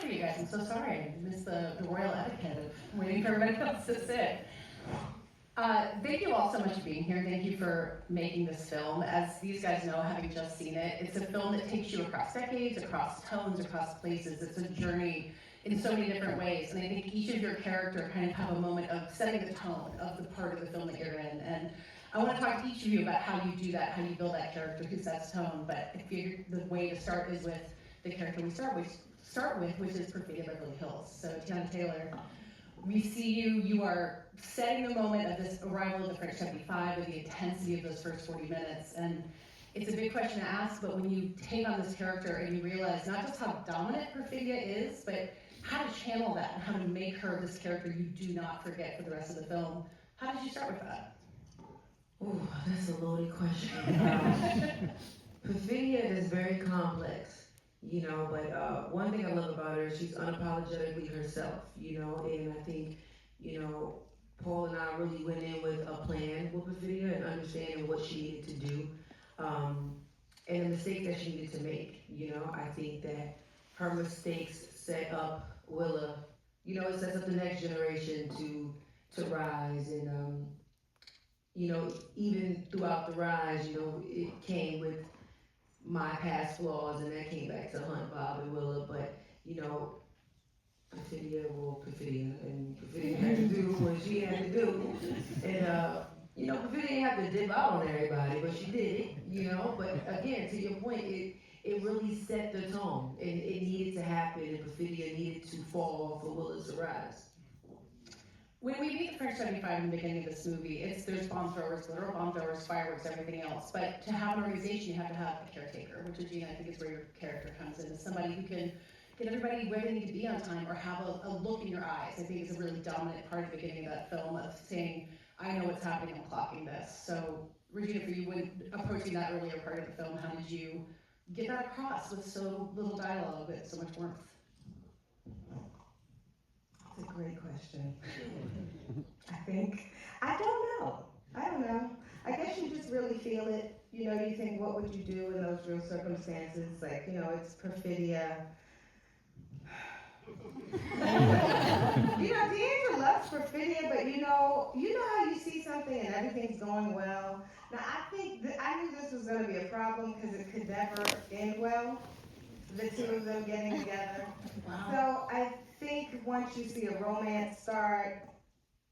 for you guys. I'm so sorry. I missed the royal etiquette of waiting for everybody else to sit. Thank you all so much for being here. Thank you for making this film. As these guys know, having just seen it, it's a film that takes you across decades, across tones, across places. It's a journey in so many different ways. And I think each of your character kind of have a moment of setting the tone of the part of the film that you're in. And I want to talk to each of you about how you do that, how you build that character, who sets tone. But I figured the way to start is with the character we start with, which is Perfidia Beverly Hills. So TEYANA TAYLOR, we see you are setting the moment of this arrival of the French 75 with the intensity of those first 40 minutes. And it's a big question to ask, but when you take on this character and you realize not just how dominant Perfidia is, but how to channel that and how to make her this character you do not forget for the rest of the film, how did you start with that? Oh, that's a loaded question. Perfidia is very complex, you know, but one thing I love about her is she's unapologetically herself, you know, and I think, you know, Paul and I really went in with a plan with Perfidia and understanding what she needed to do, and the mistakes that she needed to make, you know. I think that her mistakes set up Willa, you know, it sets up the next generation to rise, and you know, even throughout the rise, you know, it came with my past flaws, and that came back to Hunt, Bob, and Willa. But you know, Perfidia, and Perfidia had to do what she had to do, and you know, Perfidia didn't have to dip out on everybody, but she did it, you know. But again, to your point, it really set the tone, and it needed to happen, and Perfidia needed to fall for Willa to rise. When we meet the French 75 in the beginning of this movie, there's bomb throwers, literal bomb throwers, fireworks, everything else. But to have an organization, you have to have a caretaker, which Regina, I think is where your character comes in, as somebody who can get everybody where they need to be on time or have a look in your eyes. I think is a really dominant part of the beginning of that film of saying, I know what's happening, I'm clocking this. So Regina, for you, when approaching that earlier part of the film, how did you get that across with so little dialogue, with so much warmth? That's a great question. I don't know. I guess you just really feel it. You know, you think, what would you do in those real circumstances? Like, you know, it's Perfidia. You know, D'Angelo loves Perfidia, but you know how you see something and everything's going well. Now, I knew this was going to be a problem because it could never end well, the two of them getting together. Wow. So I think once you see a romance start,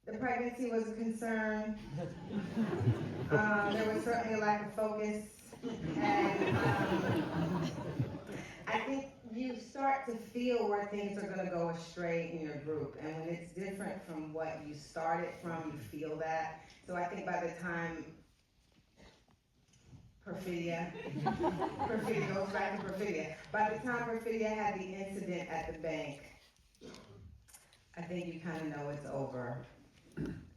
the pregnancy was a concern. There was certainly a lack of focus, and I think you start to feel where things are going to go astray in your group, and when it's different from what you started from, you feel that. So I think by the time Perfidia goes back to Perfidia. By the time Perfidia had the incident at the bank, I think you kind of know it's over.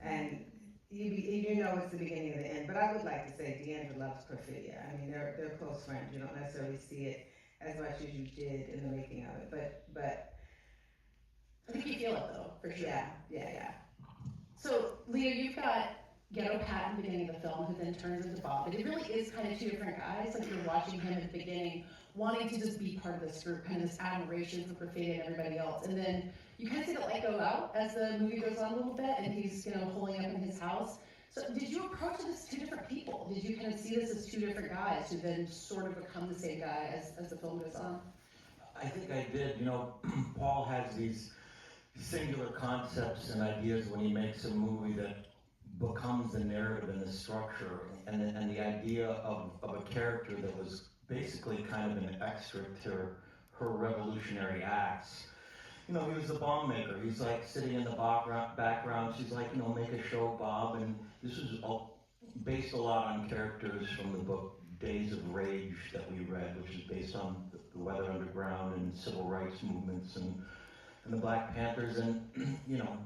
And you know it's the beginning of the end. But I would like to say D'Angelo loves Perfidia. I mean, they're close friends. You don't necessarily see it as much as you did in the making of it. But I think you feel it though, for sure. Yeah. So, Leo, you've got Ghetto Pat in the beginning of the film, who then turns into Bob. But it really is kind of two different guys. Like you're watching him at the beginning, wanting to just be part of this group, kind of this admiration for Perfidia and everybody else. And then you kind of see the light go out as the movie goes on a little bit, and he's, you know, holding up in his house. So did you approach it as two different people? Did you kind of see this as two different guys who then sort of become the same guy as the film goes on? I think I did. You know, Paul has these singular concepts and ideas when he makes a movie that becomes the narrative and the structure, and the idea of a character that was basically kind of an extra to her revolutionary acts. You know, he was the bomb maker. He's like sitting in the background. She's like, you know, make a show, Bob. And this was based a lot on characters from the book Days of Rage that we read, which is based on the Weather Underground and civil rights movements and the Black Panthers. And, you know,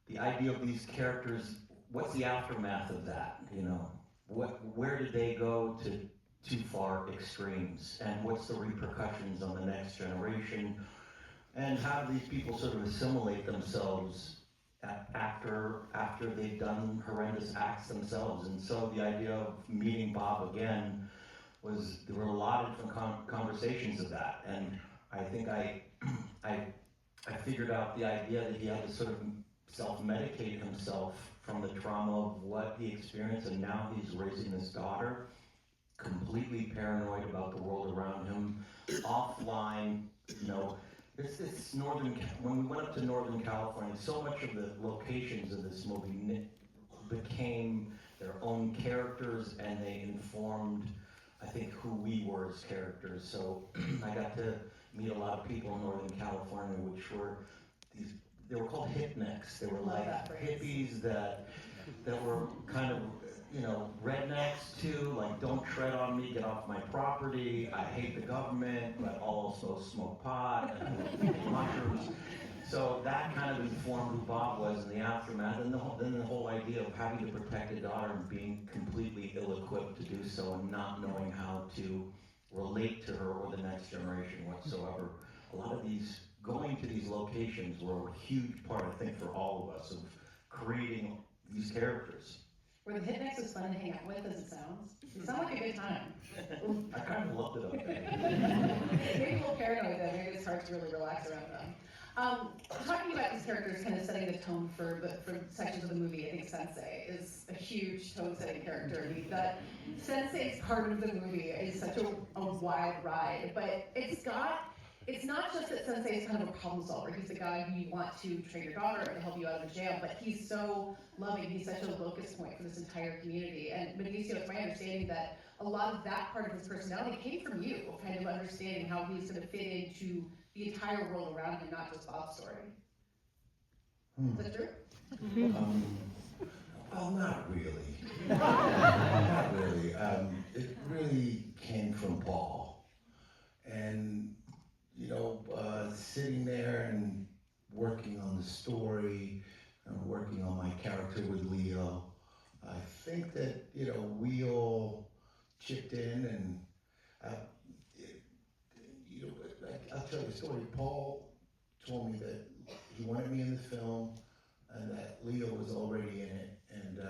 the idea of these characters, what's the aftermath of that, you know? Where did they go to too far extremes? And what's the repercussions on the next generation? And how do these people sort of assimilate themselves after they've done horrendous acts themselves? And so the idea of meeting Bob again there were a lot of different conversations of that. And I think I figured out the idea that he had to sort of self-medicate himself from the trauma of what he experienced, and now he's raising this daughter, completely paranoid about the world around him, offline, you know. It's when we went up to Northern California, so much of the locations of this movie became their own characters, and they informed, I think, who we were as characters. So I got to meet a lot of people in Northern California, which were they were called hipniks. They were like hippies that were kind of, you know, rednecks too, like don't tread on me, get off my property, I hate the government, but also smoke pot and mushrooms. So that kind of informed who Bob was in the aftermath, and then the whole idea of having to protect a daughter and being completely ill-equipped to do so and not knowing how to relate to her or the next generation whatsoever. A lot of these, going to these locations were a huge part, I think, for all of us, of creating these characters. Were the Hitniks as fun to hang out with as it sounds? It sounds like a good time. I kind of loved it up there. Maybe a little paranoid though, maybe it's hard to really relax around them. Talking about these characters kind of setting the tone for sections of the movie, I think Sensei is a huge tone-setting character. I mean, that Sensei's part of the movie is such a wild ride, but it's not just that Sensei is kind of a problem solver. He's the guy who you want to train your daughter to help you out of jail, but he's so loving. He's such a locus point for this entire community. And Benicio, it's my understanding that a lot of that part of his personality came from you, kind of understanding how he's going to fit into the entire world around him, not just Bob's story. Is that true? Well, not really. Not really. It really came from Paul. And, you know, sitting there and working on the story, and working on my character with Leo, I think that, you know, we all chipped in and, you know, I'll tell you a story. Paul told me that he wanted me in the film and that Leo was already in it. And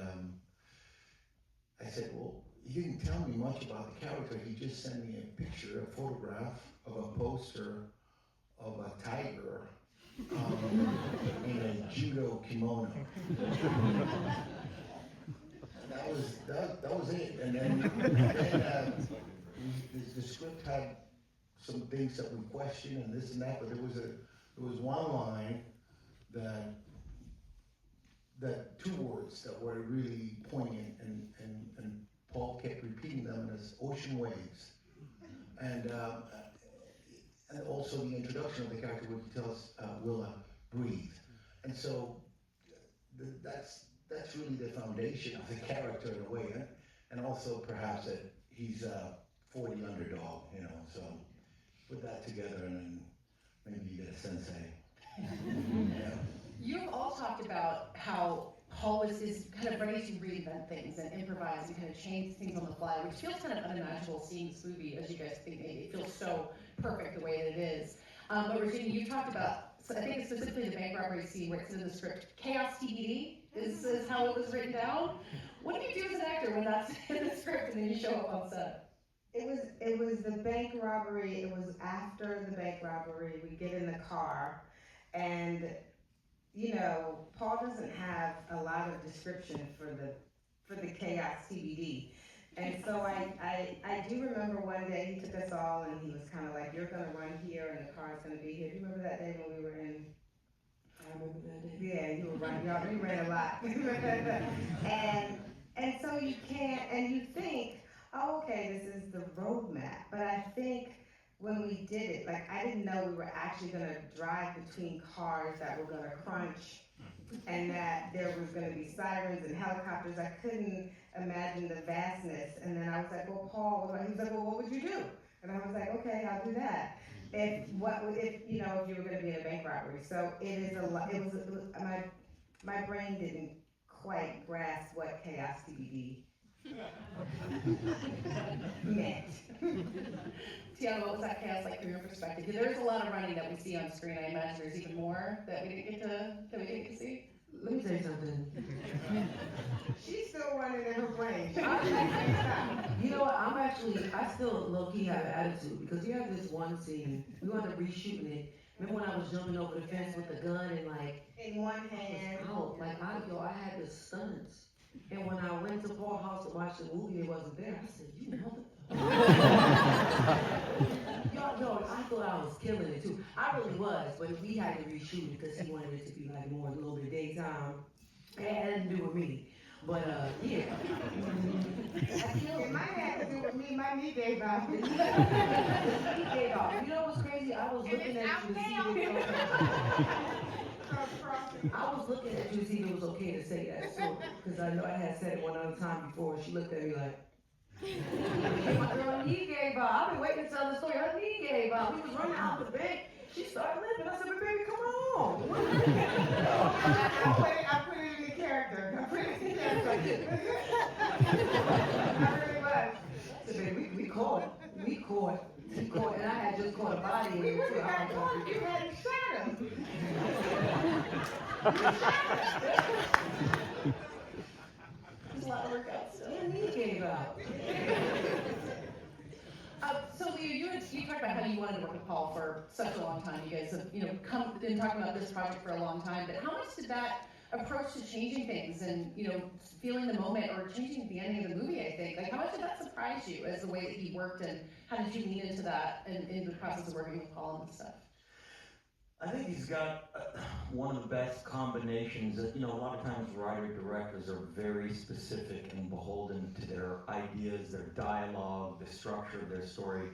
I said, well, he didn't tell me much about the character. He just sent me a picture, a photograph of a poster of a tiger in a judo kimono. And that was it. And then the script had some things that we questioned and this and that, but there was one line that two words that were really poignant, and Paul kept repeating them as ocean waves. And also the introduction of the character where he tells Willa, breathe. And so that's really the foundation of the character in a way, and also perhaps that he's a 40 underdog, you know, so put that together and then maybe you get a sensei. Yeah. You've all talked about how Paul is kind of ready to reinvent things and improvise and kind of change things on the fly, which feels kind of unimaginable seeing this movie, as you guys think maybe. It feels so perfect the way that it is. But Regina, you talked about, so I think specifically the bank robbery scene where it's in the script, chaos TBD is how it was written down. What do you do as an actor when that's in the script and then you show up on set? It was the bank robbery. It was after the bank robbery. We get in the car, and you know, Paul doesn't have a lot of description for the chaos TBD. And so I do remember one day he took us all and he was kind of like, you're gonna run here and the car's gonna be here. Do you remember that day when we were in? I remember that day. Yeah, you were running, y'all, you ran a lot. and so you can't, and you think, oh, okay, this is the roadmap. But I think when we did it, like, I didn't know we were actually gonna drive between cars that were gonna crunch and that there was gonna be sirens and helicopters. I couldn't imagine the vastness. And then I was like, well, Paul, what about, he was like, well, what would you do? And I was like, okay, I'll do that. If you know, if you were gonna be in a bank robbery. So it is a lot, it was my brain didn't quite grasp what chaos TBD meant. Tiana, what was that chaos like from your perspective? Because there's a lot of running that we see on screen. I imagine there's even more that we didn't get to see. Let me tell you something. She's still running in her brain. You know what, I still low-key have an attitude because you have this one scene, we wound up reshooting it, Remember when I was jumping over the fence with the gun and like, In one I hand. was out, like I had the stunts. And when I went to Paul's house to watch the movie, it wasn't there. I said, you mother. Yo, I thought I was killing it too. I really was, but we had to reshoot it because he wanted it to be like more a little bit daytime. It had to do with me. But yeah. I killed It it. might have to do with me, my knee gave out. He gave out. You know what's crazy? I was looking at you to see if it was okay. I was looking at you to see if it was okay to say that, so, because I know I had said it one other time before, and she looked at me like, my girl knee gave out. I've been waiting to tell the story. Her knee gave out. We was running out the bank. She started limping. I said, but baby, come on. I put it in the character. I put it in the character. I really was. I said, baby, we caught. And I had just caught a body in We it wouldn't too. have got caught if you hadn't shot him. There's a lot of work out still. Her knee gave out. So Leo, you talked about how you wanted to work with Paul for such a long time. You guys have, been talking about this project for a long time, but how much did that approach to changing things and, feeling the moment or changing the ending of the movie, I think? Like, how much did that surprise you as the way that he worked, and how did you lean into that and in the process of working with Paul and stuff? I think he's got one of the best combinations. A lot of times writer-directors are very specific and beholden to their ideas, their dialogue, the structure of their story.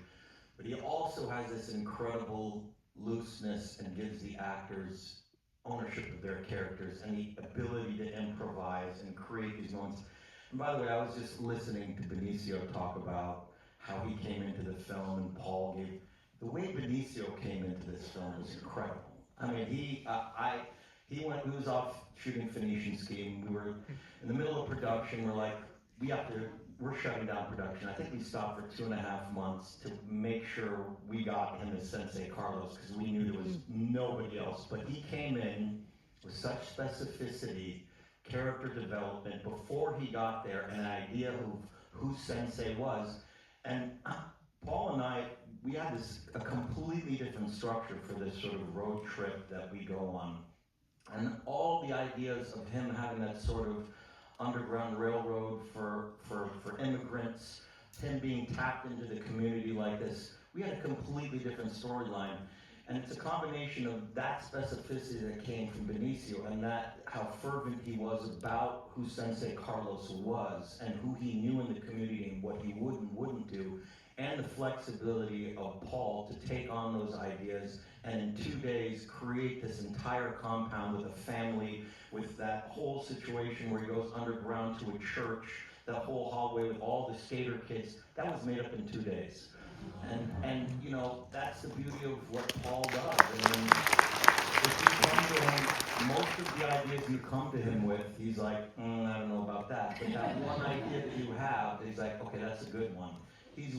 But he also has this incredible looseness and gives the actors ownership of their characters and the ability to improvise and create these moments. And by the way, I was just listening to Benicio talk about how he came into the film, and Paul gave. The way Benicio came into this film was incredible. I mean, he was off shooting Phoenician Scheme. We were in the middle of production. We're like, we're shutting down production. I think we stopped for 2.5 months to make sure we got him as Sensei Carlos, because we knew there was nobody else. But he came in with such specificity, character development before he got there, and an idea of who Sensei was. And Paul and I, we had a completely different structure for this sort of road trip that we go on. And all the ideas of him having that sort of underground railroad for immigrants, him being tapped into the community like this, we had a completely different storyline. And it's a combination of that specificity that came from Benicio and that how fervent he was about who Sensei Carlos was and who he knew in the community and what he would and wouldn't do, and the flexibility of Paul to take on those ideas and in 2 days create this entire compound with a family, with that whole situation where he goes underground to a church, that whole hallway with all the skater kids. That was made up in 2 days. And that's the beauty of what Paul does. I mean, if you come to him, most of the ideas you come to him with, he's like, I don't know about that. But that one idea that you have, he's like, okay, that's a good one. He's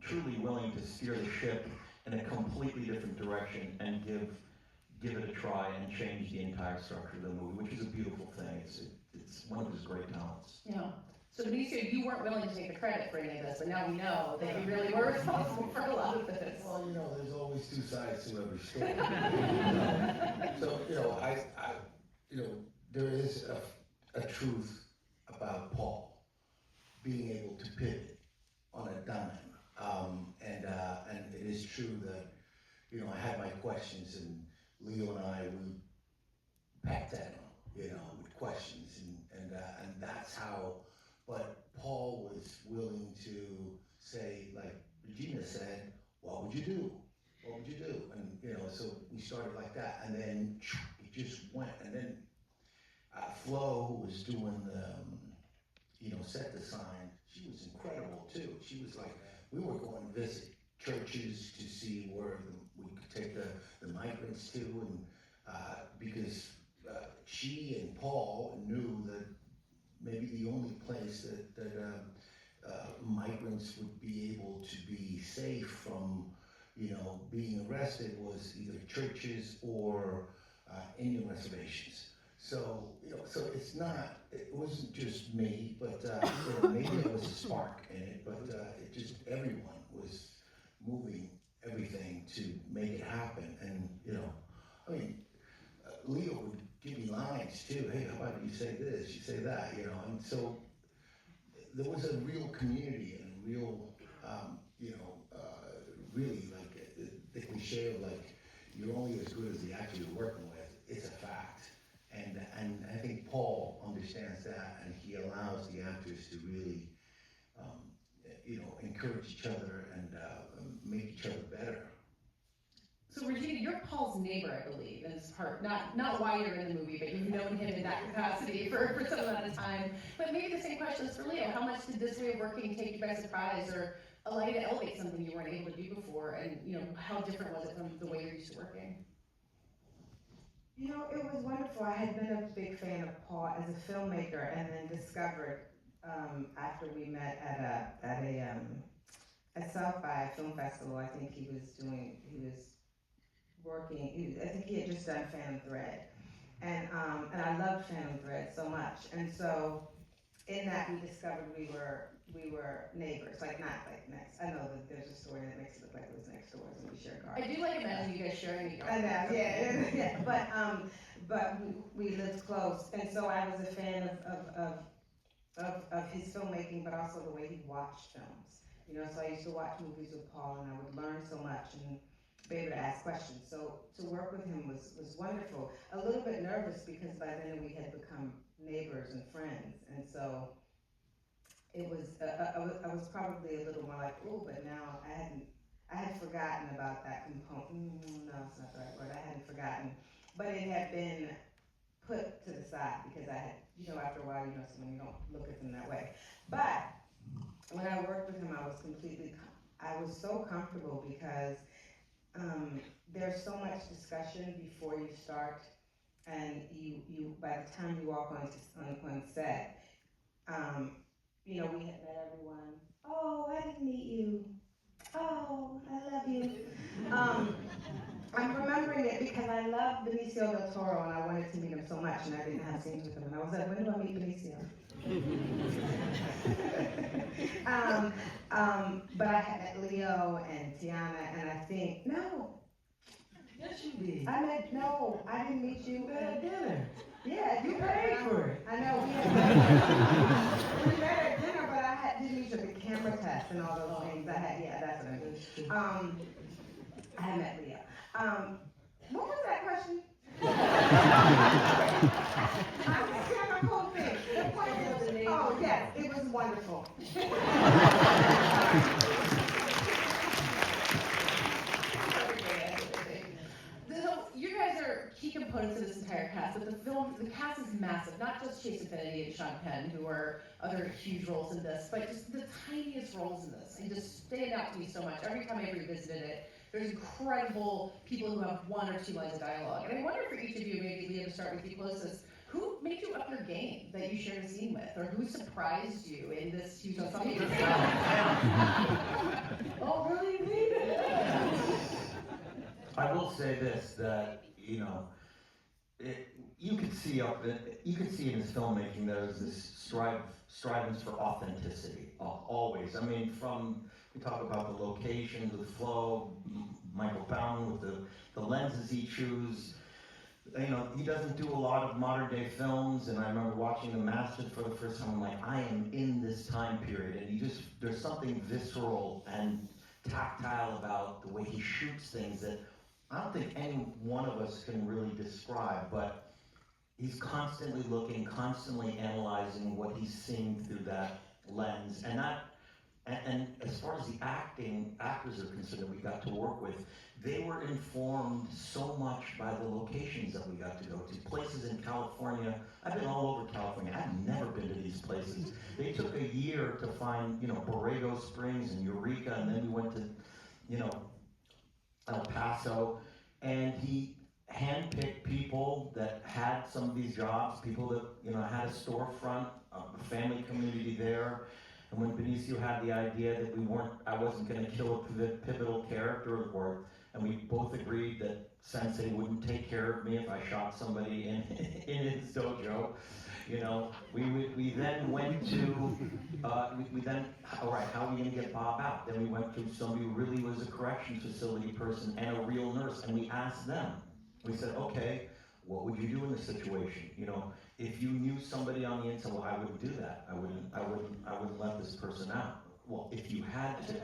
truly willing to steer the ship in a completely different direction and give it a try and change the entire structure of the movie, which is a beautiful thing. It's one of his great talents. Yeah. So Benicio, you weren't willing to take the credit for any of this, but now we know that you really were responsible for a lot of this. Well, there's always two sides to every story. So, there is a truth about Paul being able to pivot on a dime. And it is true that, I had my questions, and Leo and I, we packed at him, with questions, and that's how. But Paul was willing to say, like Regina said, what would you do? What would you do? And, so we started like that, and then it just went. And then Flo, who was doing the, set design, she was incredible too. She was like, we were going to visit churches to see where we could take the migrants to, and because she and Paul knew that maybe the only place that migrants would be able to be safe from, being arrested was either churches or Indian reservations. So, so it wasn't just me, but maybe there was a spark in it, but it just, everyone was moving everything to make it happen. And, you know, I mean, Leo would give me lines too. Hey, how about you say this, you say that, you know? And so there was a real community and a real, you know, really like the cliche of like, you're only as good as the actor you're working with. It's a fact. And I think Paul understands that, and he allows the actors to really, you know, encourage each other and make each other better. So Regina, you're Paul's neighbor, I believe, in this part. Not why you're in the movie, but you've known him in that capacity for some amount of time. But maybe the same question is for Leo. How much did this way of working take you by surprise, or allow you to elevate something you weren't able to do before? And you know, how different was it from the way you're used to working? You know, it was wonderful. I had been a big fan of Paul as a filmmaker, and then discovered after we met at South by Film Festival. I think he was working. I think he had just done Phantom Thread, and I loved Phantom Thread so much. And so in that we discovered we were neighbors, like not like next. I know that there's a story that makes it look like it was next doors and we share I gardens. do like imagine you guys sharing a I know, yeah. But we lived close, and so I was a fan of his filmmaking, but also the way he watched films. You know, so I used to watch movies with Paul, and I would learn so much and be able to ask questions. So to work with him was wonderful. A little bit nervous because by then we had become neighbors and friends, and so it was. I was probably a little more like, oh, but now I had forgotten about that component. No, it's not the right word. I hadn't forgotten, but it had been put to the side because I had, you know, after a while, you know, so when you don't look at them that way. But when I worked with him, I was so comfortable because there's so much discussion before you start, and you by the time you walk on set, you know, we had met everyone. Oh, I didn't meet you. Oh, I love you. I'm remembering it because I love Benicio Del Toro and I wanted to meet him so much, and I didn't have scenes with him. And I was like, when do I meet Benicio? But I had met Leo and TEYANA, and I think, no. Yes, you did. I didn't meet you. You had dinner. Yeah, You paid for it. I know, we met at dinner, but didn't meet you at the camera test and all those things. That's what I mean. I had met Leo. What was that question? I understand the whole thing. The point is, oh yes, it was wonderful. So you guys are key components of this entire cast, but the cast is massive, not just Chase Affinity and Sean Penn, who are other huge roles in this, but just the tiniest roles in this, and just stand out to me so much. Every time I revisited it, there's incredible people who have one or two lines of dialogue. And I wonder for each of you, maybe Leah, to start with you closest, who made you up your game that you shared a scene with, or who surprised you in this huge scene? Oh, really? I will say this, that, you know, you could see in his filmmaking there's this strivings for authenticity, always. I mean, we talk about the locations, the flow, Michael Bowman with the lenses he chooses. You know, he doesn't do a lot of modern day films, and I remember watching The Master for the first time. I'm like, I am in this time period, and there's something visceral and tactile about the way he shoots things that I don't think any one of us can really describe, but he's constantly looking, constantly analyzing what he's seeing through that lens, and as far as the actors are concerned that we got to work with, they were informed so much by the locations that we got to go to. Places in California, I've been all over California, I've never been to these places. They took a year to find, you know, Borrego Springs and Eureka, and then we went to, you know, El Paso, and he handpicked people that had some of these jobs, people that, you know, had a storefront, a family community there. And when Benicio had the idea that I wasn't going to kill a pivotal character, and we both agreed that Sensei wouldn't take care of me if I shot somebody in his dojo, You know, we then went to, we then, all right, how are we gonna get Bob out? Then we went to somebody who really was a corrections facility person and a real nurse, and we asked them. We said, okay, what would you do in this situation? You know, if you knew somebody on the inside, well, I wouldn't do that. I wouldn't let this person out. Well, if you had to,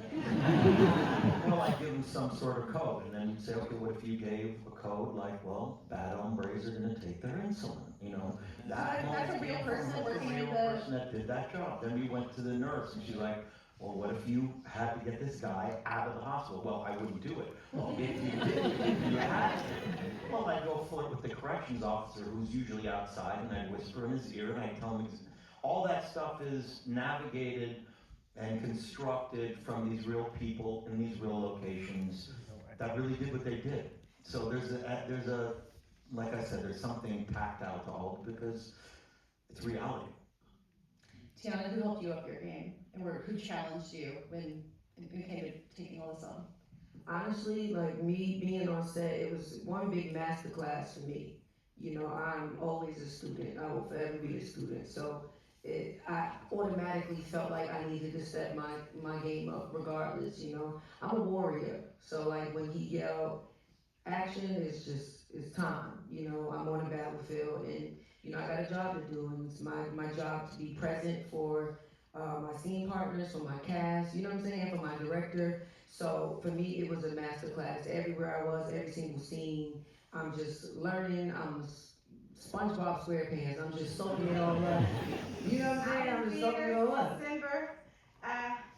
well, I'd give them some sort of code, and then you'd say, okay, what if you gave a code like, well, bad hombres are gonna take their insulin, you know? That's a real person working in real the. person that did that job. Then we went to the nurse, and she's like, well, what if you had to get this guy out of the hospital? Well, I wouldn't do it. Well, if you did, if you had to, well, I'd go flirt with the corrections officer who's usually outside, and I'd whisper in his ear, and I'd tell him, all that stuff is navigated and constructed from these real people in these real locations that really did what they did. So there's a, like I said, there's something tactile to all of it because it's reality. Teyana, who helped you up your game, and who challenged you when it came to taking all this on? Honestly, like me being on set, it was one big masterclass for me. You know, I'm always a student. I will forever be a student. So I automatically felt like I needed to step my game up regardless, you know. I'm a warrior. So like when he yelled, action is it's time. You know, I'm on the battlefield and, you know, I got a job to do and it's my job to be present for my scene partners, for my cast, you know what I'm saying, for my director. So for me, it was a masterclass. Everywhere I was, every single scene, I'm just learning. I'm SpongeBob SquarePants. I'm just soaking it all up. You know what I'm saying? I'm just soaking it all up. December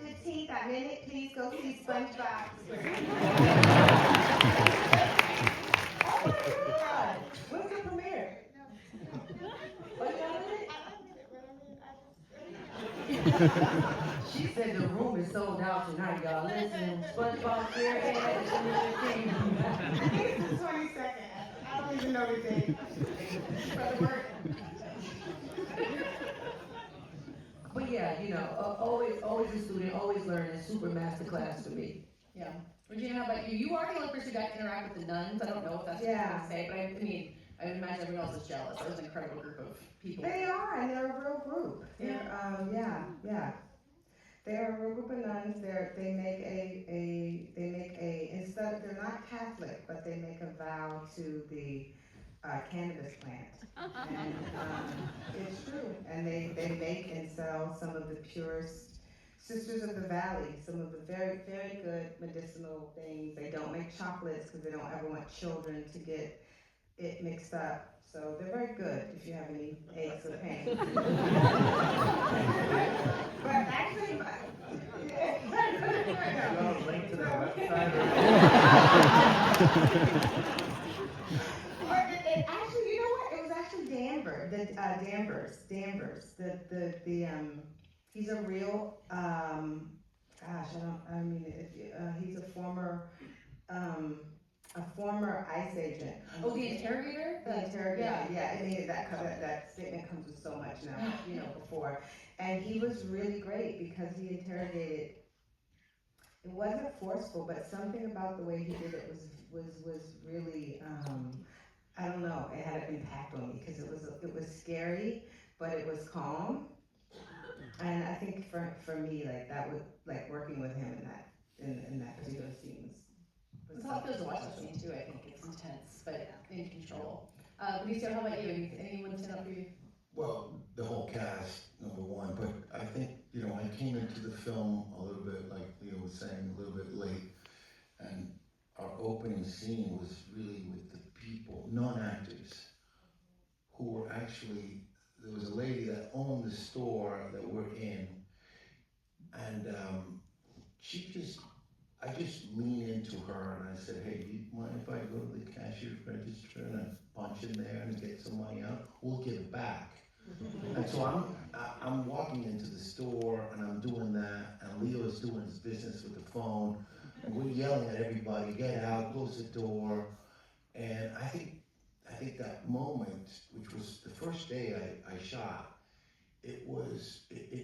15th at midnight, please go see SpongeBob. Oh my God! When's the premiere? Oh, you got it? She said the room is sold out tonight, y'all. Listen, SpongeBob SquarePants. I think it's the 22nd. I don't even know the date. But yeah, you know, always a student, always learning, super masterclass for me. Yeah. Regina, how about you? You are the only person who got to interact with the nuns. I don't know if that's what you're going to say, but I mean, I would imagine everyone else is jealous. It was an incredible group of people. They are, and they're a real group. Yeah. They're a real group of nuns. They make a instead they're not Catholic, but they make a vow to the cannabis plant. And it's true. And they make and sell some of the purest Sisters of the Valley, some of the very, very good medicinal things. They don't make chocolates because they don't ever want children to get it mixed up. So they're very good if you have any aches or pains. But actually, You want a link to their website? actually, you know what? It was actually Danvers. He's a real, he's a former ICE agent. Oh, the interrogator? The interrogator, yeah. I mean, that statement comes with so much now, you know, before. And he was really great because he interrogated. It wasn't forceful, but something about the way he did it was really, I don't know, it had an impact on me because it was scary, but it was calm. And I think for me, like that would, like working with him in that particular scene was It's all feels to watch that scene too. I think it's intense, but in control. Benicio, how about you? Anyone stand up for you? Well, the whole cast, number one, but I think, you know, I came into the film a little bit, like Leo was saying, a little bit late, and our opening scene was really with the people, non-actors, who were actually, there was a lady that owned the store that we're in, and I just leaned into her and I said, hey, do you mind if I go to the cashier's register and I punch in there and get some money out? We'll give it back. And so I'm walking into the store and I'm doing that, and Leo's doing his business with the phone, and we're yelling at everybody, get out, close the door. And I think that moment, which was the first day I shot, it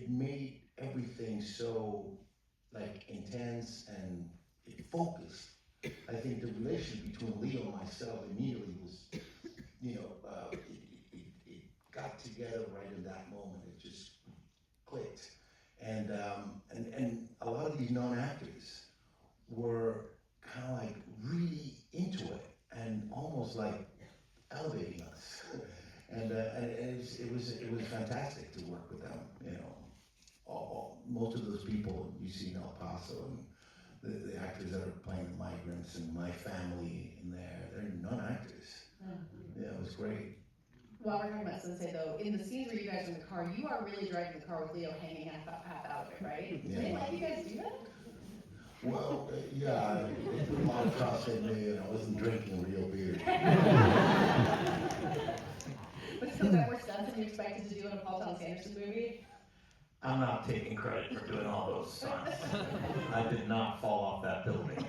made everything so like intense and it focused. I think the relationship between Leo and myself immediately was, you know, it got together right elevating us. And it was fantastic to work with them, you know. Most of those people you see in El Paso and the actors that are playing the migrants and my family in there, they're non-actors. Yeah, it was great. While we're talking about Sensei though, in the scenes where you guys are in the car, you are really driving the car with Leo hanging half out of it, right? Yeah. Did they let you guys do that? Well, yeah, they put a lot of trust in me and I wasn't drinking real beer. But so that more stunts than you expected to do in a Paul Thomas Anderson movie? I'm not taking credit for doing all those stunts. I did not fall off that building.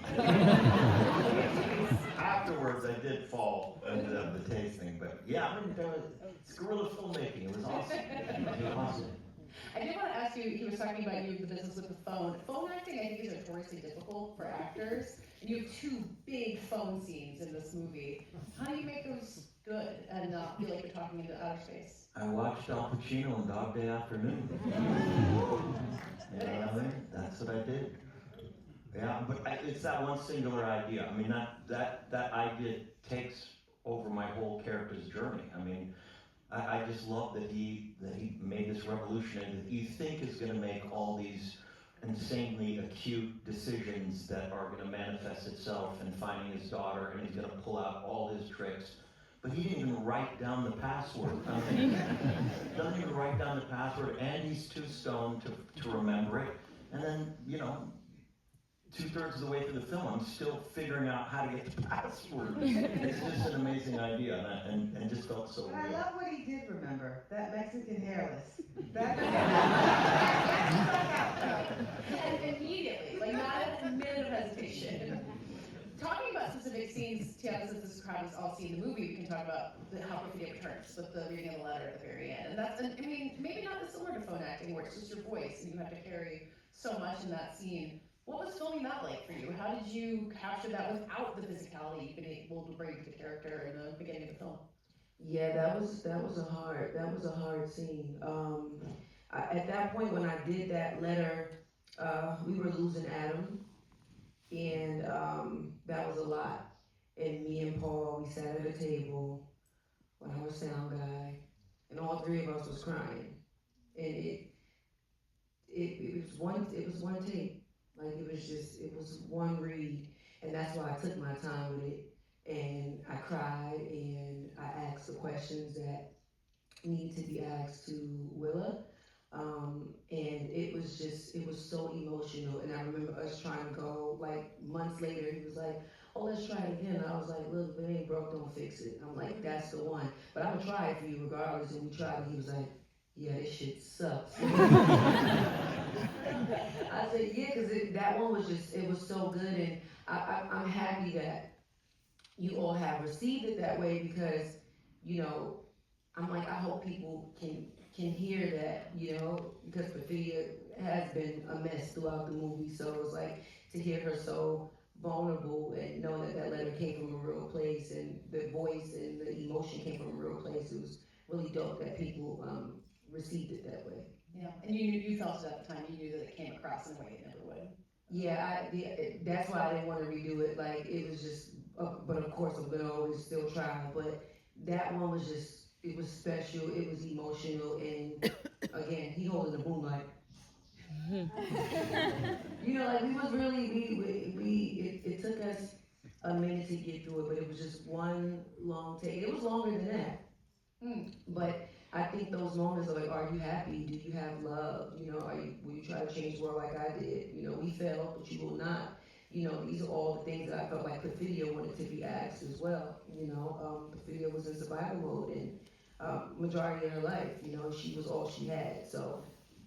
Afterwards, I did fall into the tasting, but yeah, I mean, it's guerrilla filmmaking. It was awesome. It was awesome. I did want to ask you, he was talking about you, the business with the phone. Phone acting, I think, is notoriously difficult for actors. And you have 2 big phone scenes in this movie. How do you make those good and not feel like you're talking into outer space? I watched Al Pacino on Dog Day Afternoon. You know what I mean? That's what I did. Yeah, but it's that one singular idea. I mean, that idea takes over my whole character's journey. I mean, I just love that he made this revolution and that you think is going to make all these insanely acute decisions that are going to manifest itself in finding his daughter, and he's going to pull out all his tricks. But he didn't even write down the password. I mean, he doesn't even write down the password, and he's too stoned to remember it. And then, you know, 2/3 of the way through the film, I'm still figuring out how to get the password. It's just an amazing idea, and just felt so But I real. love what he did remember, that Mexican hairless. That And immediately, like not a minute of hesitation. Talking about specific scenes, Tiana, since this crowd has all seen the movie, we can talk about how Perfidia returns with the reading of the letter at the very end. And that's, I mean, maybe not as similar to phone acting where it's just your voice and you have to carry so much in that scene. What was filming that like for you? How did you capture that without the physicality you've been able to bring to the character in the beginning of the film? Yeah, that was a hard scene. At that point when I did that letter, we were losing Adam, and that was a lot. And me and Paul, we sat at a table with our sound guy, and all 3 of us was crying. And it was one take. Like it was one read, and that's why I took my time with it. And I cried, and I asked the questions that need to be asked to Willa. And it was so emotional. And I remember us trying to go, like months later, he was like, oh, let's try it again. And I was like, look, if it ain't broke, don't fix it. I'm like, that's the one. But I'm gonna try it for you regardless. And we tried, and he was like, yeah, this shit sucks. I said, yeah, because that one was it was so good. And I'm happy that you all have received it that way, because, you know, I'm like, I hope people can hear that, you know, because Perfidia has been a mess throughout the movie. So it's like to hear her so vulnerable and know that that letter came from a real place and the voice and the emotion came from a real place. It was really dope that people received it that way. Yeah, and you felt it at the time. You knew that it came across in a way it never would. Yeah, that's why I didn't want to redo it. Like, it was just, but of course I'm gonna always still try. But that one was just, it was special, it was emotional, and again, he holding the moonlight. You know, like we was really, it took us a minute to get through it, but it was just one long take. It was longer than that. But I think those moments are like, are you happy? Do you have love? You know, will you try to change the world like I did? You know, we failed, but you will not. You know, these are all the things that I felt like Perfidia wanted to be asked as well. You know, Perfidia was in survival mode, and majority of her life, you know, she was all she had. So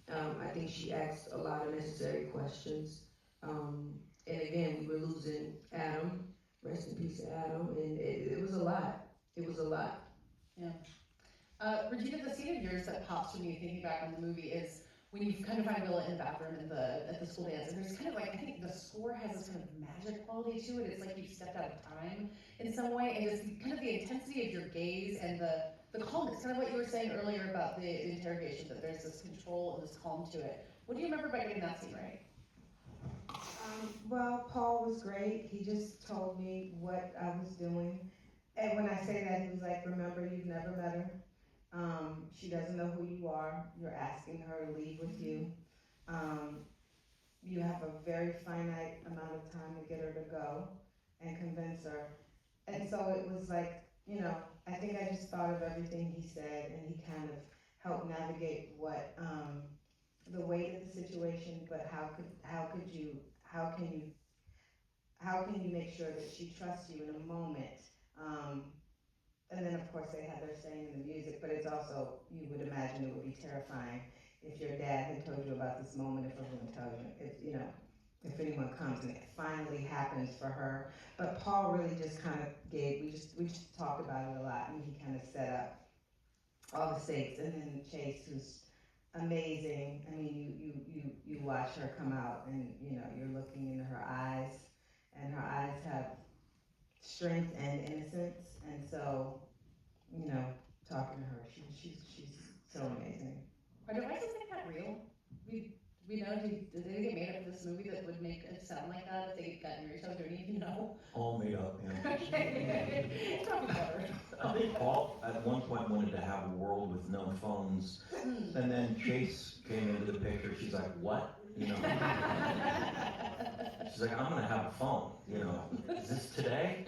I think she asked a lot of necessary questions. And again, we were losing Adam. Rest in peace, Adam. And it was a lot. It was a lot. Yeah. Regina, the scene of yours that pops to me thinking back on the movie is when you kind of find Willa in the bathroom at the school dance, and there's kind of like, I think the score has this kind of magic quality to it. It's like you've stepped out of time in some way, and just kind of the intensity of your gaze and the calmness, kind of what you were saying earlier about the interrogation, that there's this control and this calm to it. What do you remember about getting that scene right? Well, Paul was great. He just told me what I was doing. And when I say that, he was like, remember, you've never met her. She doesn't know who you are. You're asking her to leave with you. You have a very finite amount of time to get her to go and convince her. And so it was like, you know, I think I just thought of everything he said, and he kind of helped navigate what, the weight of the situation, but how can you make sure that she trusts you in a moment? And then of course they had their saying in the music, but it's also, you would imagine it would be terrifying if your dad had told you about this moment, if everyone tells you, if anyone comes and it finally happens for her. But Paul really just kind of we just talked about it a lot, and he kind of set up all the stakes. And then Chase, who's amazing. I mean, you watch her come out, and you know, you're looking into her eyes, and her eyes have strength and innocence. And so, you know, talking to her, she's so amazing. Are devices like that real? We know, did they get made up for this movie that would make it sound like that if they got near each other? Do we even know? All made up, yeah. Okay. It's probably better. I think Paul at one point wanted to have a world with no phones, and then Chase came into the picture. She's like, "What?" You know. She's like, "I'm gonna have a phone." You know, is this today?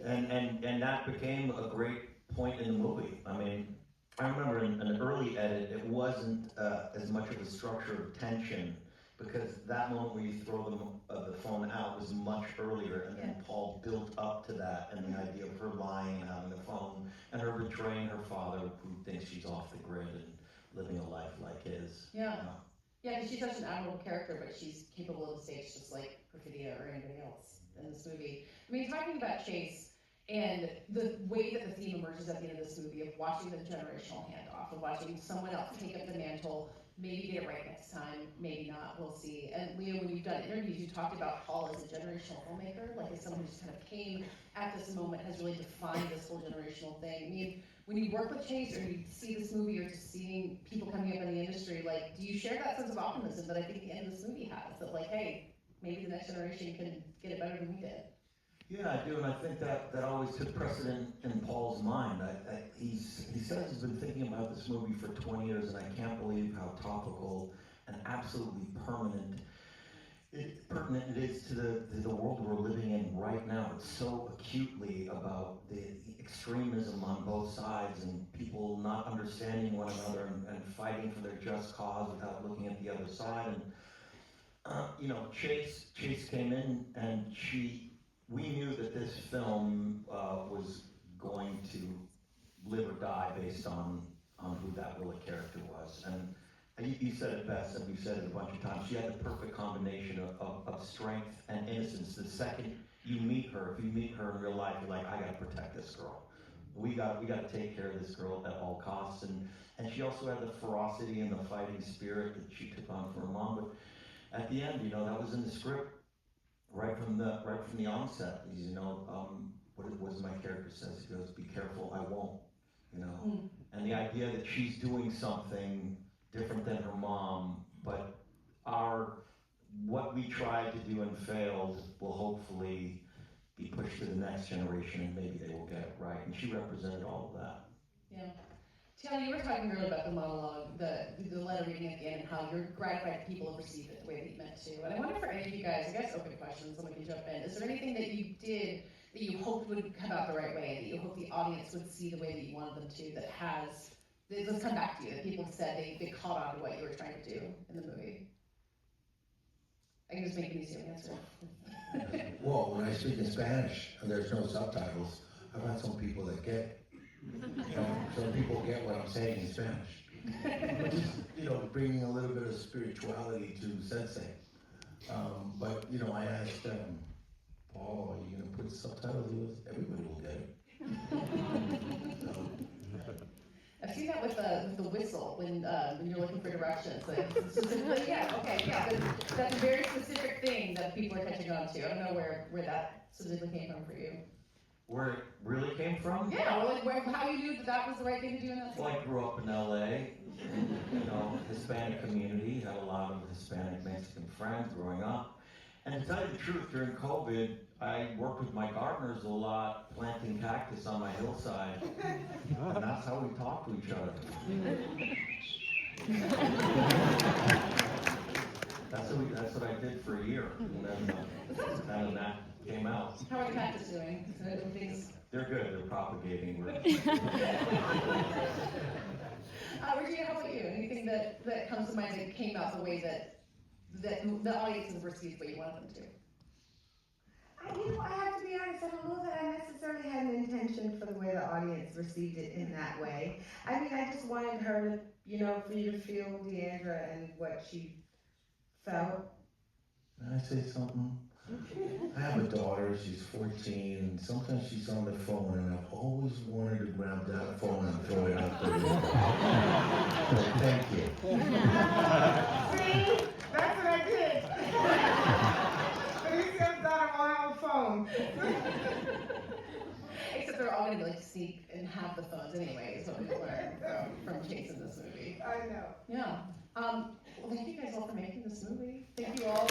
and that became a great point in the movie. I mean, I remember in an early edit, it wasn't as much of a structure of tension, because that moment where you throw the phone out was much earlier, and then Paul built up to that, and the idea of her lying and having the phone, and her betraying her father, who thinks she's off the grid and living a life like his. Yeah. Yeah, because she's such an admirable character, but she's capable of the stage just like Perfidia or anybody else in this movie. I mean, talking about Chase and the way that the theme emerges at the end of this movie of watching the generational handoff, of watching someone else take up the mantle, maybe get it right next time, maybe not, we'll see. And Leo, when you've done interviews, you talked about Paul as a generational filmmaker, like as someone who just kind of came at this moment, has really defined this whole generational thing. I mean, when you work with Chase, or you see this movie, or just seeing people coming up in the industry, like, do you share that sense of optimism that I think the end of this movie has? That like, hey, maybe the next generation can get it better than we did. Yeah, I do, and I think that always took precedent in Paul's mind. He says he's been thinking about this movie for 20 years, and I can't believe how topical and absolutely pertinent it is to the world we're living in right now. It's so acutely about the extremism on both sides, and people not understanding one another and fighting for their just cause without looking at the other side. And you know, Chase came in, and we knew that this film was going to live or die based on who that Willa character was. And you said it best, and we've said it a bunch of times. She had the perfect combination of strength and innocence. The second you meet her, if you meet her in real life, you're like, I gotta protect this girl. We gotta take care of this girl at all costs. And she also had the ferocity and the fighting spirit that she took on for her mom. But at the end, you know, that was in the script. Right from the onset, you know, what does my character says? He goes, "Be careful, I won't," you know. And the idea that she's doing something different than her mom, but what we tried to do and failed will hopefully be pushed to the next generation, and maybe they will get it right. And she represented all of that. Yeah. Tiana, you were talking earlier about the monologue, the letter reading at the end, and how you're gratified that people have received it the way that you meant to. And I wonder for any of you guys, I guess open questions, someone can jump in. Is there anything that you did that you hoped would come out the right way, that you hoped the audience would see the way that you wanted them to, that let's come back to you, that people said they caught on to what you were trying to do in the movie? I can just make Benicio answer. Well, when I speak in Spanish and there's no subtitles, I've had some people that get, you know, some people get what I'm saying in Spanish. Which is, you know, bringing a little bit of spirituality to sensei. But, you know, I asked Paul, are you going to put subtitles? He goes, everybody will get it. So, I've seen that with the whistle when you're looking for directions. Like, specifically, yeah, okay, yeah. That's a very specific thing that people are catching on to. I don't know where that specifically came from for you. Where it really came from? Yeah, or like how you knew that was the right thing to do in that Well, I grew up in LA, you know, Hispanic community, had a lot of Hispanic Mexican friends growing up. And to tell you the truth, during COVID, I worked with my gardeners a lot, planting cactus on my hillside, and that's how we talk to each other. That's what I did for a year, and then that came out. How are the cactus doing? Things. They're good. They're propagating. Regina, how about you? Anything that comes to mind that came out the way that the audience has received what you wanted them to? I have to be honest, I don't know that I necessarily had an intention for the way the audience received it in that way. I mean, I just wanted her to, for you to feel Deandra and what she felt. Can I say something? I have a daughter, she's 14, and sometimes she's on the phone, and I've always wanted to grab that phone and throw it out the window. So thank you. See? That's what I did. Felicia's daughter won't have a phone. Except they're all gonna sneak and have the phones anyway, is what we learned from chasing this movie. I know. Yeah. Well, thank you guys all for making this movie. Thank you all.